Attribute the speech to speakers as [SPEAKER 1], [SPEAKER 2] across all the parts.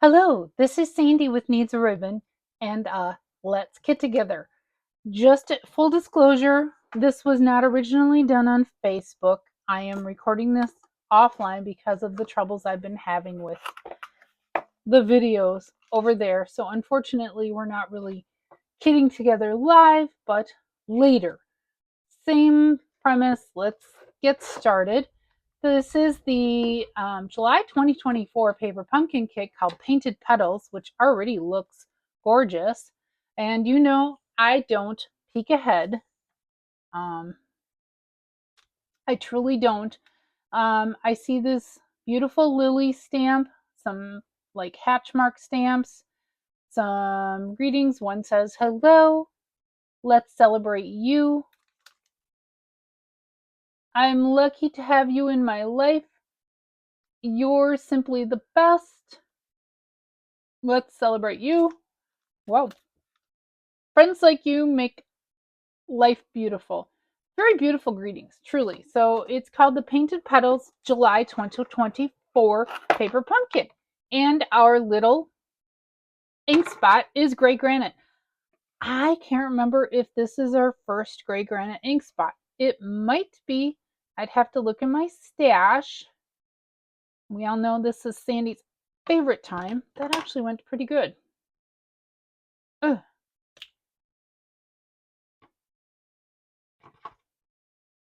[SPEAKER 1] Hello, this is Sandy with Needs a Ribbon, and let's get together. Just full disclosure, this was not originally done on Facebook. I am recording this offline because of the troubles I've been having with the videos over there. So unfortunately, we're not really getting together live, but later. Same premise. Let's get started. This is the July 2024 paper pumpkin kit called Painted Petals, which already looks gorgeous. And you know, I don't peek ahead. Um, I truly don't. I see this beautiful lily stamp, some like hatch mark stamps, some greetings. One says, "Hello, let's celebrate you. I'm lucky to have you in my life. You're simply the best. Let's celebrate you." Whoa. Friends like you make life beautiful. Very beautiful greetings, truly. So it's called the Painted Petals July 2024 Paper Pumpkin. And our little ink spot is gray granite. I can't remember if this is our first gray granite ink spot. It might be. I'd have to look in my stash. We all know this is Sandy's favorite time. That actually went pretty good. Ugh.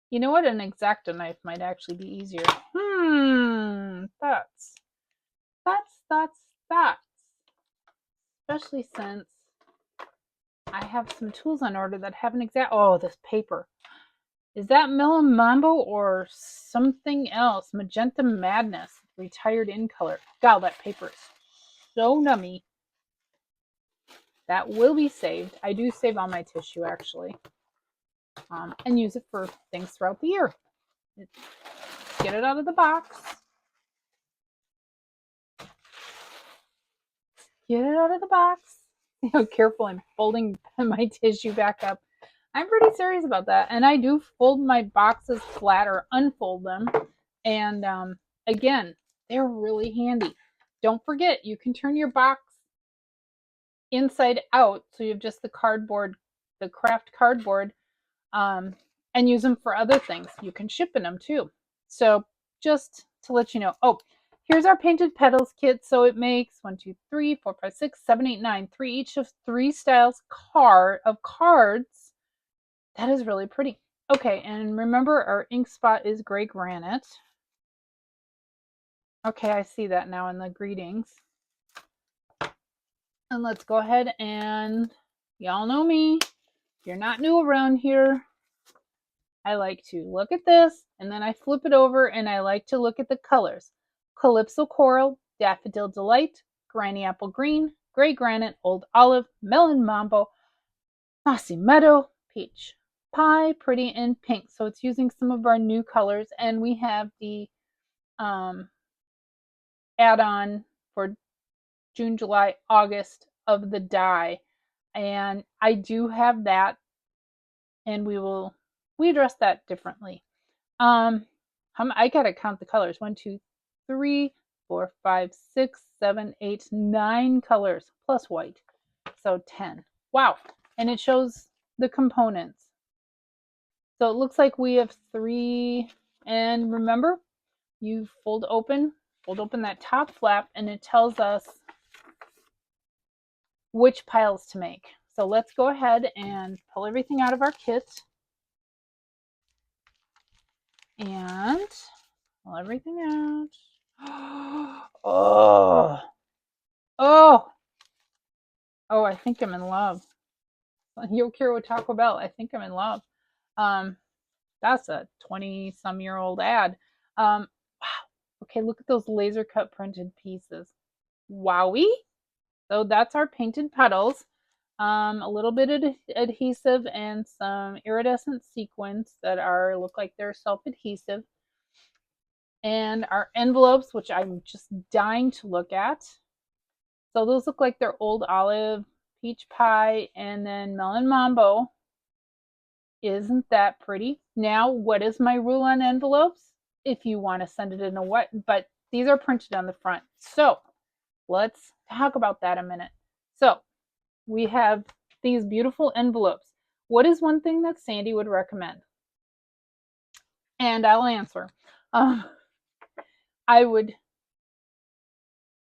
[SPEAKER 1] You know what? An X-Acto knife might actually be easier. Thoughts. Thoughts. Especially since I have some tools on order that have an exact. Oh, this paper. Is that Melon Mambo or something else? Magenta Madness, retired in color. God, that paper is so nummy. That will be saved. I do save all my tissue actually, and use it for things throughout the year. Get it out of the box. Get it out of the box. Careful, I'm folding my tissue back up. I'm pretty serious about that. And I do fold my boxes flat or unfold them. And again, they're really handy. Don't forget, you can turn your box inside out. So you have just the cardboard, the craft cardboard, and use them for other things. You can ship in them too. So just to let you know. Oh, here's our Painted Petals kit. So it makes 1, 2, 3, 4, 5, 6, 7, 8, 9, 3 each of 3 styles of cards. That is really pretty. Okay, and remember our ink spot is gray granite. Okay, I see that now in the greetings. And let's go ahead and, y'all know me, if you're not new around here, I like to look at this and then I flip it over and I like to look at the colors. Calypso Coral, Daffodil Delight, Granny Apple Green, Gray Granite, Old Olive, Melon Mambo, Mossy Meadow, Peach Pie, Pretty, and Pink. So it's using some of our new colors, and we have the add-on for June, July, August of the die. And I do have that, and we address that differently. I gotta count the colors. 1, 2, 3, 4, 5, 6, 7, 8, 9 colors plus white. So 10. Wow. And it shows the components. So it looks like we have 3. And remember, you fold open that top flap, and it tells us which piles to make. So let's go ahead and pull everything out of our kit. And pull everything out. Oh, I think I'm in love. Yo quiero Taco Bell. I think I'm in love. That's a 20-some-year-old ad. Wow. Okay, look at those laser cut printed pieces. Wowie. So that's our Painted Petals. A little bit of adhesive and some iridescent sequins that look like they're self-adhesive. And our envelopes, which I'm just dying to look at. So those look like they're Old Olive, Peach Pie, and then Melon Mambo. Isn't that pretty? Now, what is my rule on envelopes? If you want to send it in a what, but these are printed on the front. So let's talk about that a minute. So we have these beautiful envelopes. What is one thing that Sandy would recommend? And I'll answer. I would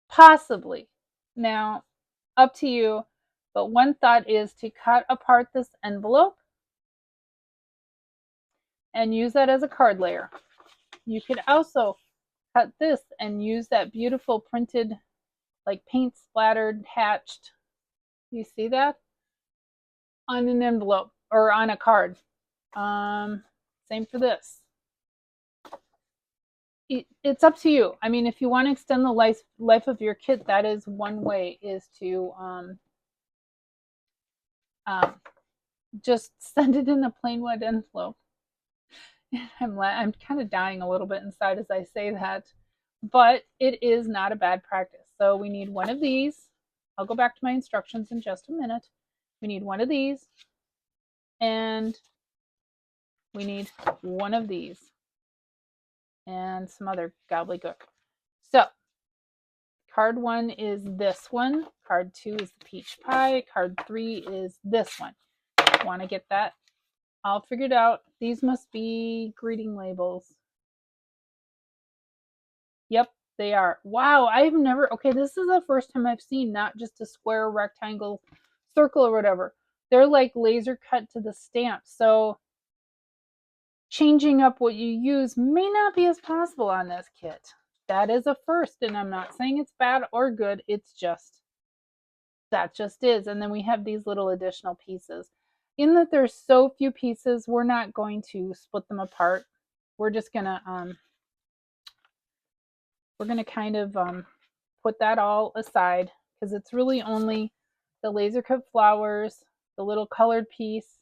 [SPEAKER 1] possibly, now up to you, but one thought is to cut apart this envelope and use that as a card layer. You could also cut this and use that beautiful printed, like paint splattered, hatched. You see that? On an envelope or on a card. Same for this. It's up to you. I mean, if you want to extend the life of your kit, that is one way, is to just send it in a plain white envelope. I'm kind of dying a little bit inside as I say that, but it is not a bad practice. So we need one of these. I'll go back to my instructions in just a minute. We need one of these, and we need one of these, and some other gobbledygook. So card 1 is this one. Card 2 is the peach pie. Card 3 is this one. Want to get that all figured out? These must be greeting labels. Yep, they are. Wow, I've never, okay, this is the first time I've seen not just a square, rectangle, circle, or whatever. They're like laser cut to the stamp. So changing up what you use may not be as possible on this kit. That is a first, and I'm not saying it's bad or good. It's just, that just is. And then we have these little additional pieces. In that there's so few pieces, we're not going to split them apart. We're just gonna kind of put that all aside, because it's really only the laser cut flowers, the little colored piece,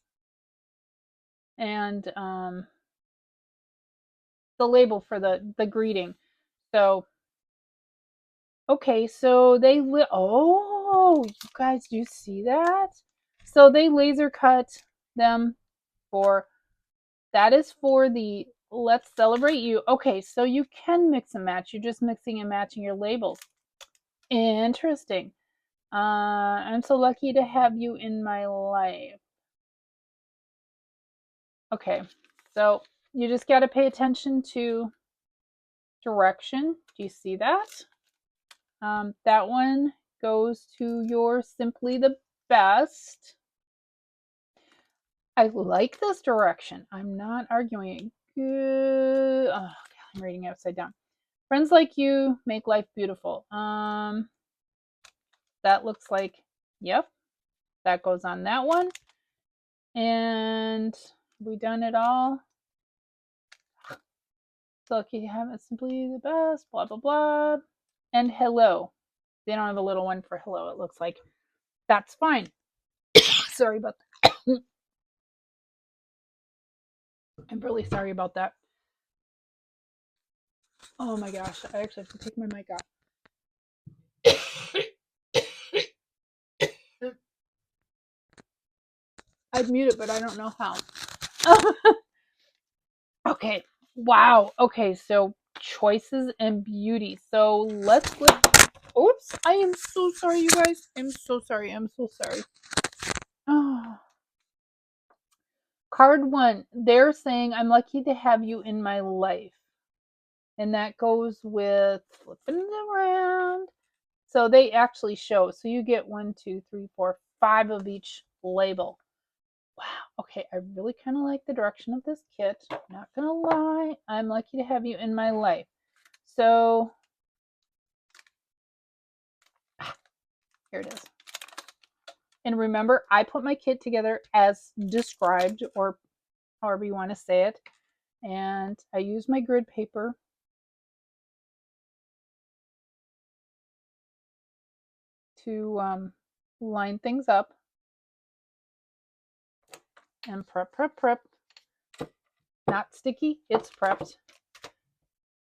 [SPEAKER 1] and the label for the greeting. So okay, so they oh, you guys, do you see that? So they laser cut them for, that is for the Let's Celebrate You. Okay, so you can mix and match. You're just mixing and matching your labels. Interesting. I'm so lucky to have you in my life. Okay, so you just got to pay attention to direction. Do you see that? That one goes to your Simply the Best. I like this direction. I'm not arguing. Good. Oh, God, I'm reading it upside down. Friends like you make life beautiful. That looks like, yep, that goes on that one. And we done it all. So lucky to have it, Simply the Best, blah, blah, blah. And hello. They don't have a little one for hello, it looks like. That's fine. Sorry about that. I'm really sorry about that. Oh my gosh, I actually have to take my mic off. I'd mute it, but I don't know how. Okay, wow. Okay, so choices and beauty. So let's flip. Oops, I am so sorry, you guys. I'm so sorry. I'm so sorry. Oh. Card 1, they're saying, I'm lucky to have you in my life. And that goes with flipping it around. So they actually show. So you get 1, 2, 3, 4, 5 of each label. Wow. Okay, I really kind of like the direction of this kit. Not gonna lie, I'm lucky to have you in my life. So here it is. And remember, I put my kit together as described, or however you want to say it. And I use my grid paper to line things up. And prep. Not sticky, it's prepped.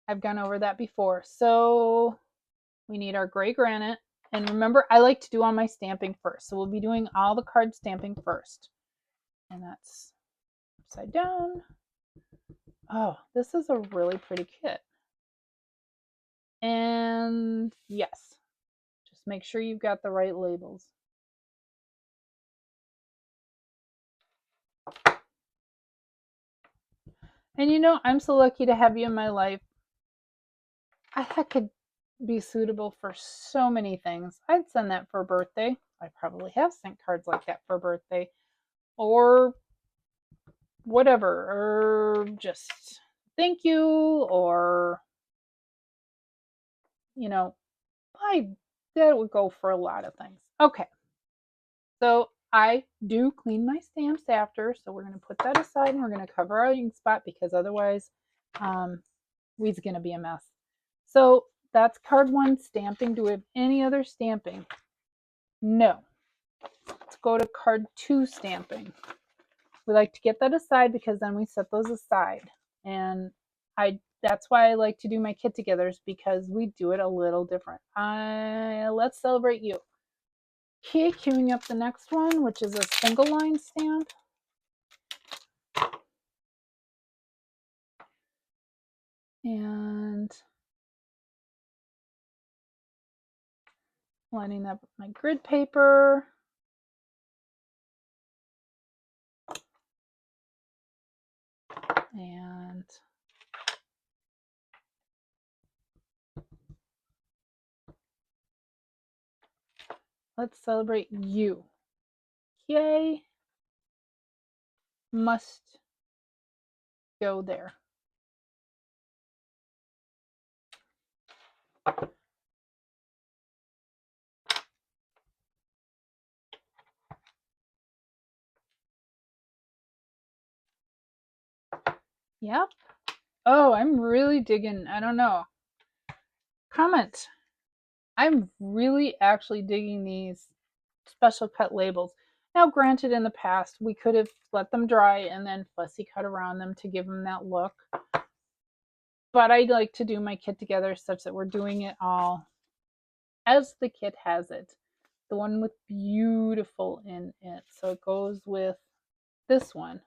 [SPEAKER 1] I've gone over that before. So we need our gray granite. And remember, I like to do all my stamping first. So we'll be doing all the card stamping first. And that's upside down. Oh, this is a really pretty kit. And yes, just Just make sure you've got the right labels. And you know, I'm so lucky to have you in my life. That could be suitable for so many things. I'd send that for a birthday. I probably have sent cards like that for a birthday. Or whatever. Or just thank you. Or, you know, that would go for a lot of things. Okay. So I do clean my stamps after. So we're going to put that aside and we're going to cover our ink spot because otherwise we's going to be a mess. So that's card 1 stamping. Do we have any other stamping? No. Let's go to card 2 stamping. We like to get that aside because then we set those aside. And that's why I like to do my kit togethers because we do it a little different. Let's celebrate you. Okay, queuing up the next one, which is a single line stamp. And lining up my grid paper. And let's celebrate you. Yay. Must go there. Yep. Oh, I'm really digging, I don't know. Comment. I'm really actually digging these special cut labels. Now, granted, in the past, we could have let them dry and then fussy cut around them to give them that look. But I like to do my kit together such that we're doing it all as the kit has it. The one with beautiful in it. So it goes with this one.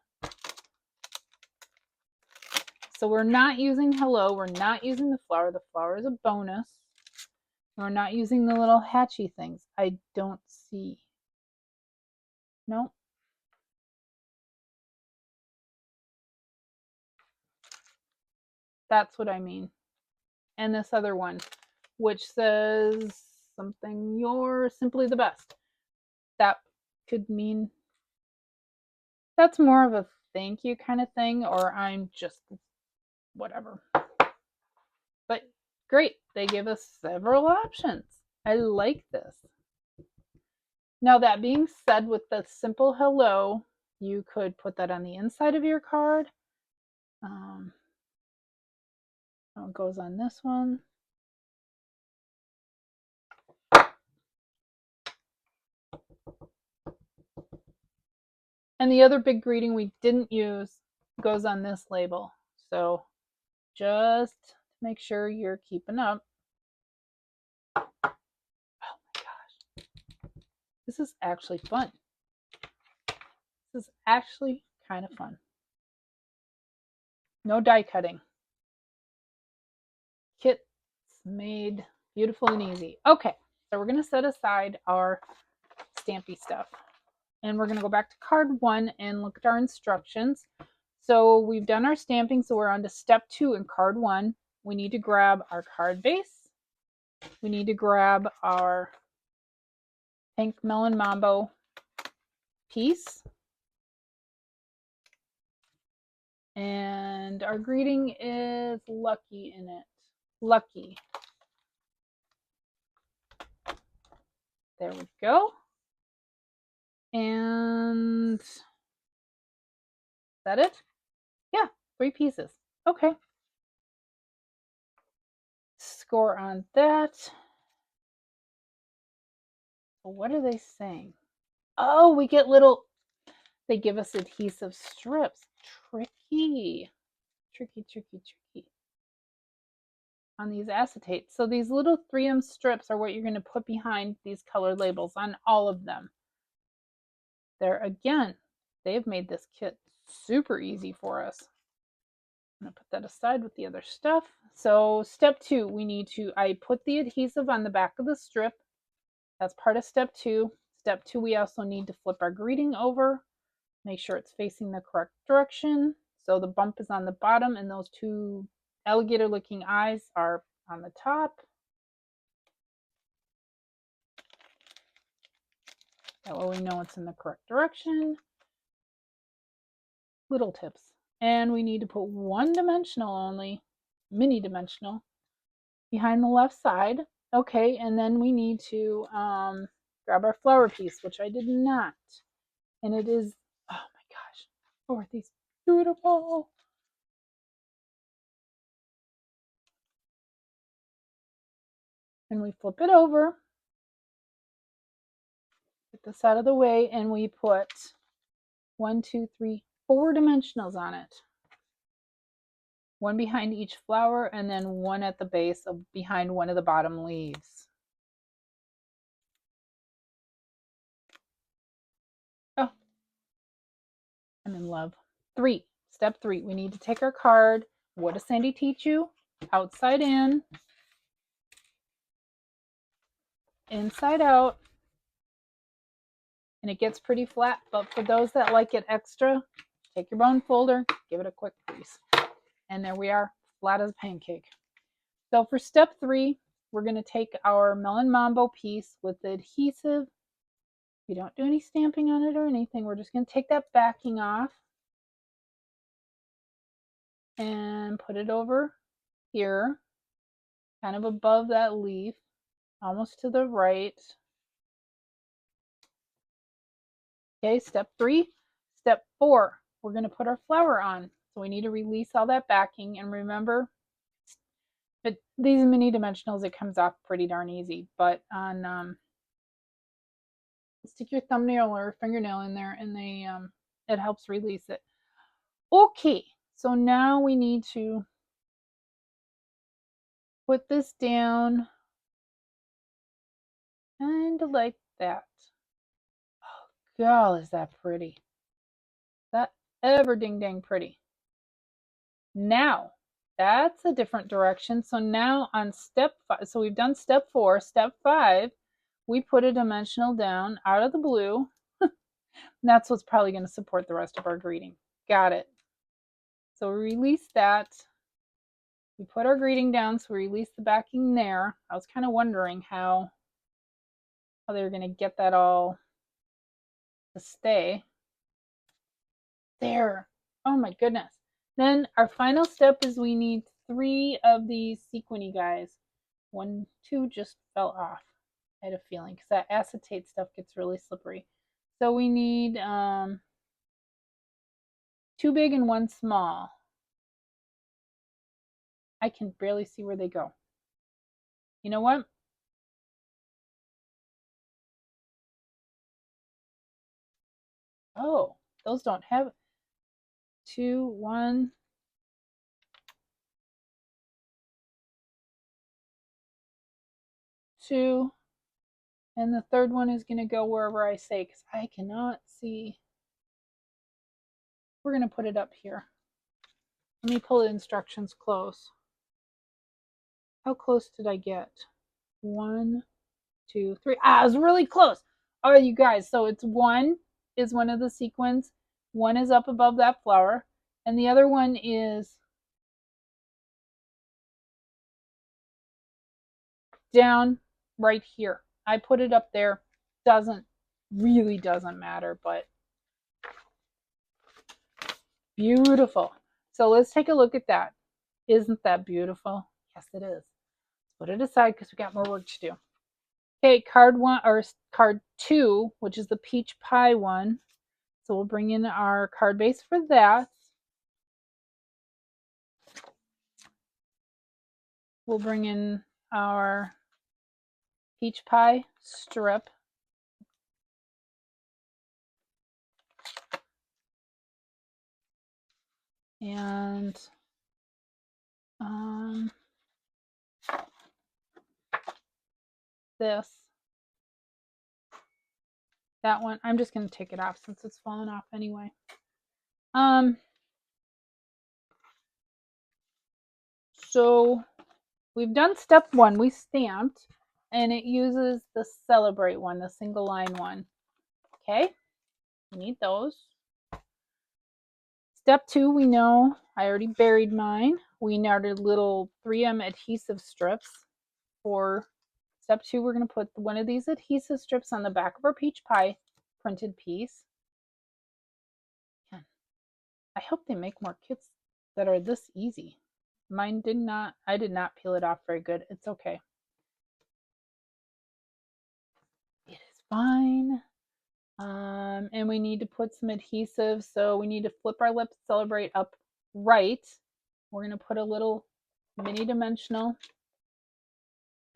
[SPEAKER 1] So we're not using hello. We're not using the flower. The flower is a bonus. We're not using the little hatchy things. I don't see. No. That's what I mean. And this other one, which says something, you're simply the best. That could mean that's more of a thank you kind of thing, or I'm just whatever. But great, they give us several options. I like this. Now, that being said, with the simple hello, you could put that on the inside of your card. It goes on this one. And the other big greeting we didn't use goes on this label. So just make sure you're keeping up. Oh my gosh. This is actually fun. This is actually kind of fun. No die cutting. Kit's made beautiful and easy. Okay, so we're going to set aside our stampy stuff. And we're going to go back to card 1 and look at our instructions. So we've done our stamping, so we're on to step 2 in card 1. We need to grab our card base. We need to grab our pink melon mambo piece. And our greeting is lucky in it. Lucky. There we go. And is that it? Yeah, 3 pieces. Okay. Score on that. What are they saying? Oh, we get little, they give us adhesive strips. Tricky. Tricky, tricky, tricky. On these acetates. So these little 3M strips are what you're going to put behind these colored labels on all of them. There again, they've made this kit super easy for us. I'm going to put that aside with the other stuff. So step 2, we need to, I put the adhesive on the back of the strip. That's part of step 2. Step 2, we also need to flip our greeting over. Make sure it's facing the correct direction. So the bump is on the bottom and those two alligator looking eyes are on the top. That way we know it's in the correct direction. Little tips. And we need to put one dimensional only, mini dimensional, behind the left side. Okay, and then we need to grab our flower piece, which I did not. And it is, oh my gosh, oh, are these beautiful? And we flip it over, get this out of the way, and we put 1, 2, 3, 4 dimensionals on it. One behind each flower, and then one at the base of behind one of the bottom leaves. Oh, I'm in love. 3. Step 3. We need to take our card. What does Sandy teach you? Outside in, inside out. And it gets pretty flat, but for those that like it extra, take your bone folder, give it a quick grease. And there we are, flat as a pancake. So for step 3, we're going to take our Melon Mambo piece with the adhesive. We don't do any stamping on it or anything. We're just going to take that backing off and put it over here, kind of above that leaf, almost to the right. Okay, step 3. Step 4, we're going to put our flower on. So we need to release all that backing, and remember, but these mini dimensionals, it comes off pretty darn easy, but on stick your thumbnail or fingernail in there and they it helps release it. Okay, so now we need to put this down kind of like that. Oh god, is that pretty. That ever ding dang pretty. Now that's a different direction. So now on step 5, so we've done step 4, step 5, we put a dimensional down out of the blue. That's what's probably going to support the rest of our greeting. Got it. So we release that. We put our greeting down, so we release the backing there. I was kind of wondering how they were going to get that all to stay. There. Oh my goodness. Then our final step is we need 3 of these sequiny guys. 1, 2 just fell off. I had a feeling because that acetate stuff gets really slippery. So we need 2 big and 1 small. I can barely see where they go. You know what? Oh, those don't have 2, 1. 2. And the third one is going to go wherever I say because I cannot see. We're going to put it up here. Let me pull the instructions close. How close did I get? 1, 2, 3. Ah, I was really close. All right, you guys. So it's 1 is one of the sequins. 1 is up above that flower. And the other one is down right here. I put it up there. Really doesn't matter, but beautiful. So let's take a look at that. Isn't that beautiful? Yes, it is. Put it aside because we got more work to do. Okay, card 1 or card 2, which is the peach pie one. So we'll bring in our card base for that. We'll bring in our peach pie strip. And this. That one, I'm just going to take it off since it's fallen off anyway. So we've done step 1. We stamped. and it uses the Celebrate one, the single line one. Okay, we need those. Step 2, we know, I already buried mine. We knotted little 3M adhesive strips. For step 2, we're going to put one of these adhesive strips on the back of our peach pie printed piece. I hope they make more kits that are this easy. Mine did not, I did not peel it off very good. It's okay. It is fine. And we need to put some adhesive, so we need to flip our Let's Celebrate up right. We're going to put a little mini dimensional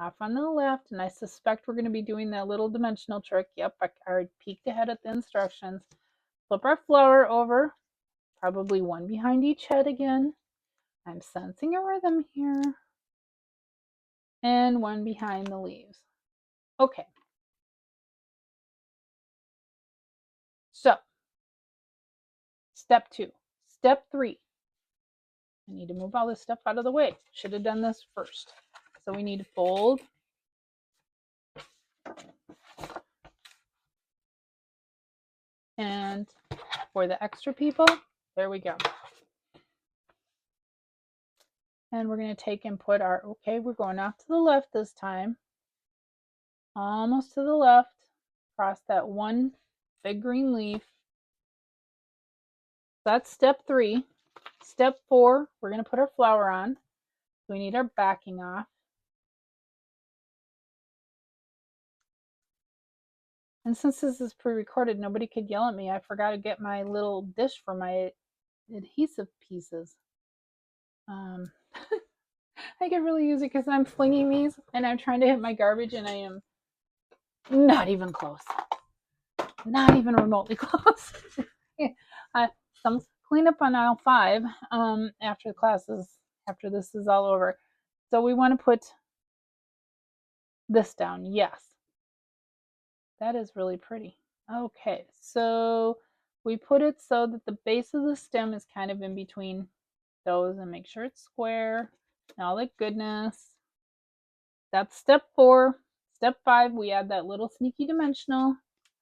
[SPEAKER 1] off on the left, and I suspect we're going to be doing that little dimensional trick. Yep, I already peeked ahead at the instructions. Flip our flower over, probably one behind each head again. I'm sensing a rhythm here. And one behind the leaves. Okay. So, step 2. Step 3. I need to move all this stuff out of the way. Should have done this first. So we need to fold. And for the extra people, there we go. And we're going to take and put our, okay, we're going off to the left this time. Almost to the left. Cross that one big green leaf. That's step 3. Step 4, we're going to put our flower on. We need our backing off. And since this is pre-recorded, nobody could yell at me. I forgot to get my little dish for my adhesive pieces. I could really use it because I'm flinging these and I'm trying to hit my garbage and I am not even close. Not even remotely close. Some cleanup on aisle 5 after the classes, after this is all over. So we want to put this down. Yes. That is really pretty. Okay, so we put it so that the base of the stem is kind of in between those, and make sure it's square and all that goodness. That's step 4. Step 5, we add that little sneaky dimensional.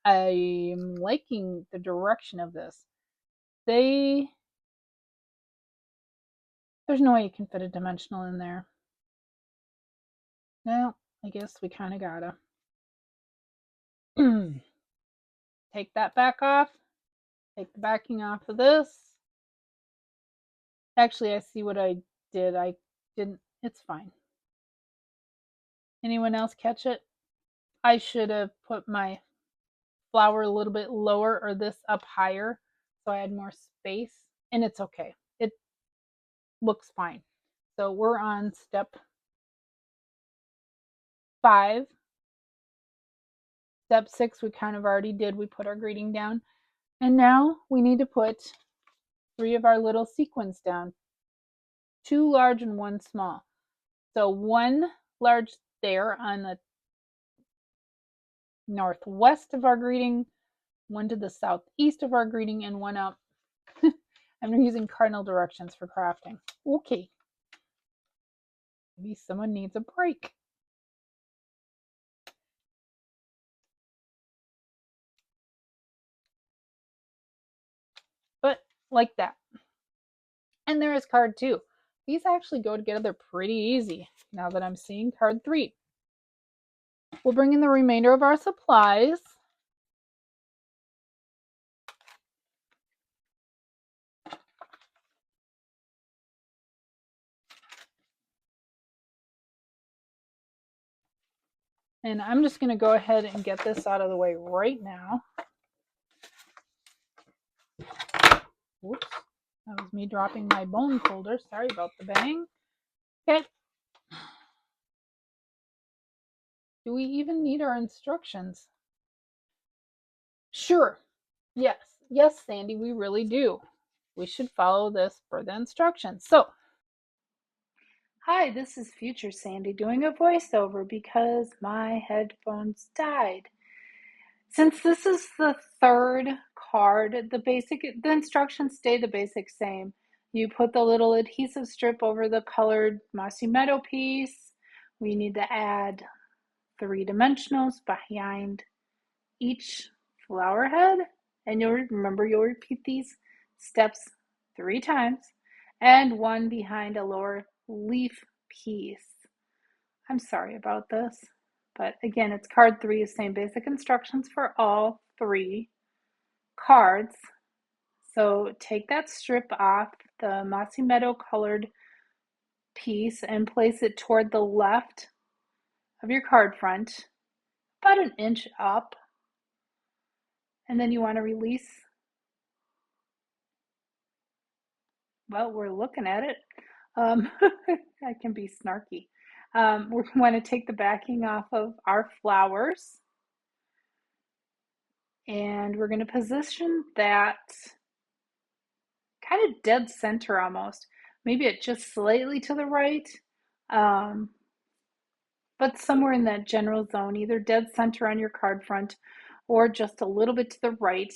[SPEAKER 1] I'm liking the direction of this. There's no way you can fit a dimensional in there. Well, I guess we kind of gotta. Take that back off. Take the backing off of this. Actually, I see what I did. I didn't. It's fine. Anyone else catch it? I should have put my flower a little bit lower or this up higher so I had more space, and it's okay. It looks fine. So we're on step 5. Step 6 we kind of already did. We put our greeting down, and now we need to put 3 of our little sequins down. 2 large and 1 small. So 1 large there on the northwest of our greeting, 1 to the southeast of our greeting, and 1 up. I'm using cardinal directions for crafting. Okay. Maybe someone needs a break. But like that. And there is card 2. These actually go together pretty easy now that I'm seeing card 3. We'll bring in the remainder of our supplies. And I'm just going to go ahead and get this out of the way right now. Whoops. That was me dropping my bone folder. Sorry about the bang. Okay. Do we even need our instructions? Sure. Yes. Yes, Sandy, we really do. We should follow this for the instructions. So, hi, this is future Sandy doing a voiceover because my headphones died. Since this is the 3rd card, the instructions stay the basic same. You put the little adhesive strip over the colored Mossy Meadow piece. We need to add 3 dimensionals behind each flower head, and you'll repeat these steps 3 times, and 1 behind a lower leaf piece. I'm sorry about this, but again, it's card 3, same basic instructions for all 3 cards. So take that strip off the Mossy Meadow colored piece and place it toward the left of your card front, about an inch up, and then you want to release. Well, we're looking at it. I can be snarky. We want to take the backing off of our flowers, and we're going to position that kind of dead center almost. Maybe it just slightly to the right, but somewhere in that general zone, either dead center on your card front or just a little bit to the right.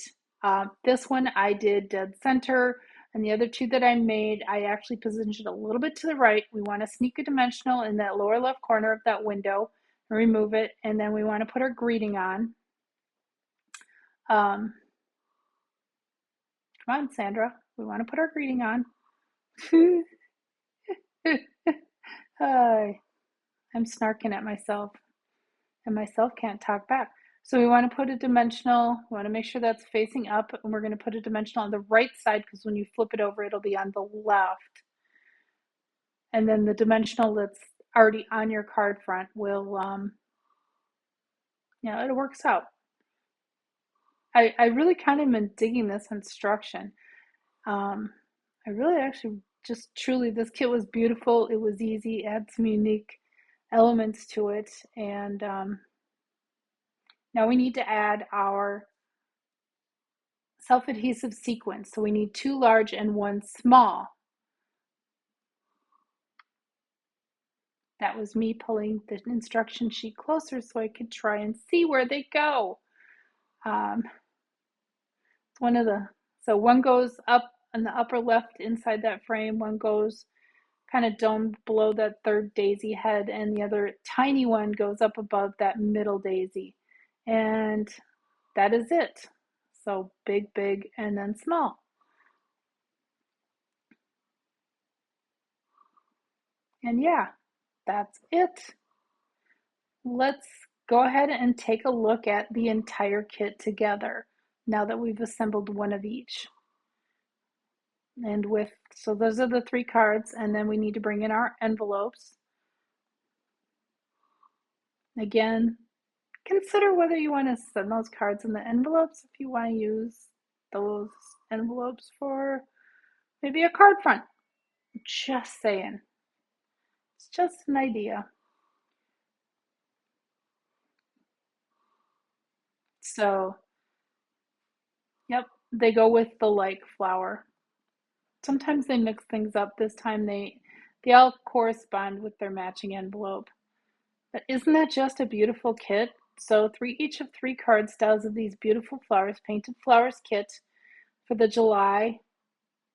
[SPEAKER 1] This one I did dead center, and the other 2 that I made, I actually positioned a little bit to the right. We want to sneak a dimensional in that lower left corner of that window and remove it, and then we want to put our greeting on. Come on, Sandra, we want to put our greeting on. I'm snarking at myself, and myself can't talk back. So we want to put a dimensional, we want to make sure that's facing up, and we're going to put a dimensional on the right side because when you flip it over, it'll be on the left. And then the dimensional that's already on your card front will, it works out. I really kind of been digging this instruction. I really actually just truly, this kit was beautiful. It was easy, it had some unique elements to it, and now we need to add our self-adhesive sequins. So we need 2 large and 1 small. That was me pulling the instruction sheet closer so I could try and see where they go. So one goes up in the upper left inside that frame, one goes kind of domed below that 3rd daisy head, and the other tiny one goes up above that middle daisy. And that is it. So big, big, and then small. And yeah, that's it. Let's go ahead and take a look at the entire kit together now that we've assembled one of each. And so those are the 3 cards, and then we need to bring in our envelopes. Again, consider whether you want to send those cards in the envelopes, if you want to use those envelopes for maybe a card front. Just saying. It's just an idea. So, yep, they go with the like flower. Sometimes they mix things up. This time they all correspond with their matching envelope. But isn't that just a beautiful kit? So each of 3 card styles of these beautiful flowers, Painted Flowers kit for the July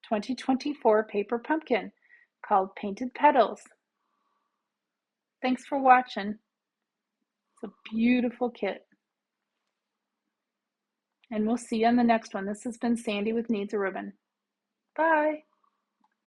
[SPEAKER 1] 2024 paper pumpkin called Painted Petals. Thanks for watching. It's a beautiful kit. And we'll see you on the next one. This has been Sandy with Needs a Ribbon. Bye.